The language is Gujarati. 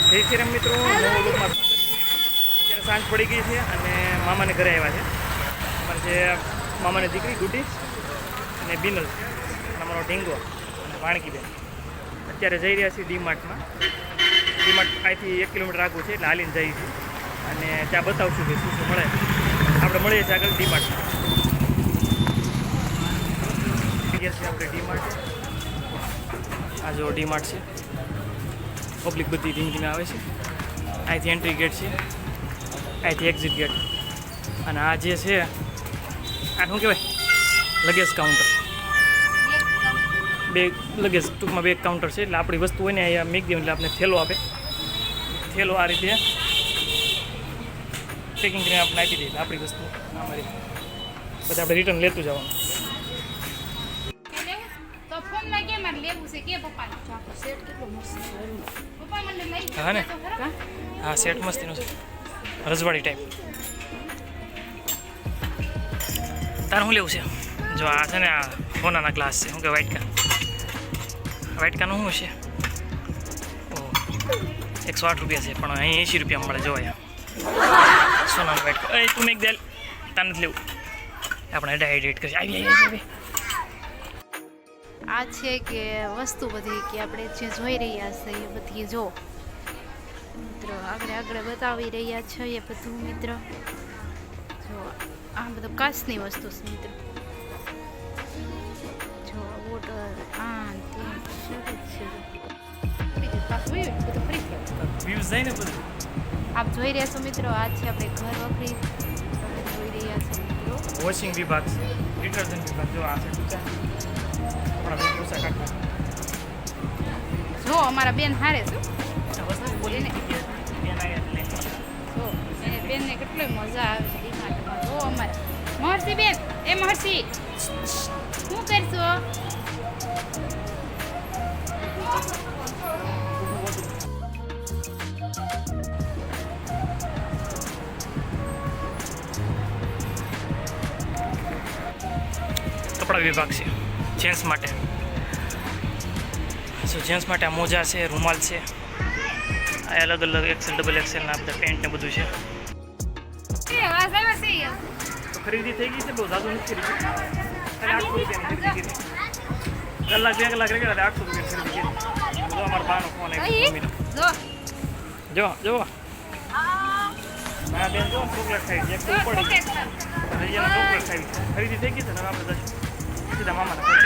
જય શ્રી રામ મિત્રો, નવો લોકમાં અત્યારે સાંજ પડી ગઈ છે અને મામાને ઘરે આવ્યા છે. અમારે જે મામાની દીકરી ગુડી અને બિનલ અને અમારો ઢીંગો અને વાણકીબેન અત્યારે જઈ રહ્યા છીએ ડીમાર્ટમાં. ડીમાર્ટ અહીંથી 1 કિલોમીટર આગળ છે એટલે હાલીને જઈએ છીએ અને ત્યાં બતાવશું કે શું શું મળે. આપણે મળીએ છીએ આગળ ડીમાર્ટમાં. આપણે ડીમાર્ટ, આ જો ડીમાર્ટ છે. પબ્લિક બધી ધીમે ધીમે આવે છે. અહીંથી એન્ટ્રી ગેટ છે, અહીંથી એક્ઝિટ ગેટ. અને આ જે છે આ શું કહેવાય, લગેજ કાઉન્ટર. બે લગેજ ટૂંકમાં બે કાઉન્ટર છે. એટલે આપણી વસ્તુ હોય ને અહીંયા મૂકી દઈએ એટલે આપણે થેલો આપે. થેલો આ રીતે પેકિંગ કરીને આપણે આપી દઈએ. આપણી વસ્તુ અમારી પછી આપણે રિટર્ન લેતું જવાનું. હા ને, હા સેટ મસ્તીનું છે, રજવાડી ટાઈપ. તારે શું લેવું છે? જો આ છે ને, આ સોનાના ગ્લાસ છે. શું કે વાઇટકાનું શું છે? ઓહ, 108 રૂપિયા છે, પણ અહીં 80 રૂપિયા મળે. જોવાય સોનાનું વાઇટકા. એ તું એક દેલ, તારે નથી લેવું. આપણે ડાયરેક્ટ કરી આવી. આ છે કે વસ્તુ બધી કે આપણે જે જોઈ રહ્યા છે એ બધી જો મિત્રો આગળ બતાવી રહ્યા છે એ બધું. મિત્રો જો આ બધું કાચની વસ્તુ છે. મિત્રો જો બોટલ આ આપ જોઈ રહ્યા છો મિત્રો. આ છે આપણે ઘર વખરી તમે જોઈ રહ્યા છો મિત્રો. વોશિંગ વિભાગ છે, ડિટર્જન્ટ વિભાગ. જો આ છે જો અમારા બેન હારે છે. એને બેનને કેટલી મજા આવે છે ડીમાર્ટમાં. જો અમારે મહર્ષિ બેન, એ મહર્ષિ શું કરશો? કપડા વિભાગ છે જેન્ટ્સ માટે. સો જેન્ટ્સ માટે આ મોજા છે, રૂમાલ છે. આ અલગ અલગ એક્સેલ, ડબલ એક્સેલના બધા પેન્ટ ને બધું છે. તો ખરીદી થઈ ગઈ છે, બહુ ઝાઝું નથી ખરીદી. ખાલી 800 રૂપિયાની ખરીદી કરી. કલાક 2 કલાક રેગડા 800 રૂપિયાની ખરીદી કરી. જો અમારા બાનો ફોન આવ્યો. જો જો મારા બેન જો ચોકલેટ ખાઈ છે. એક પડી હજી ચોકલેટ ખાવી. ખરીદી થઈ ગઈ છે ને, હવે આપણે જશું સીધા મામાના ઘરે.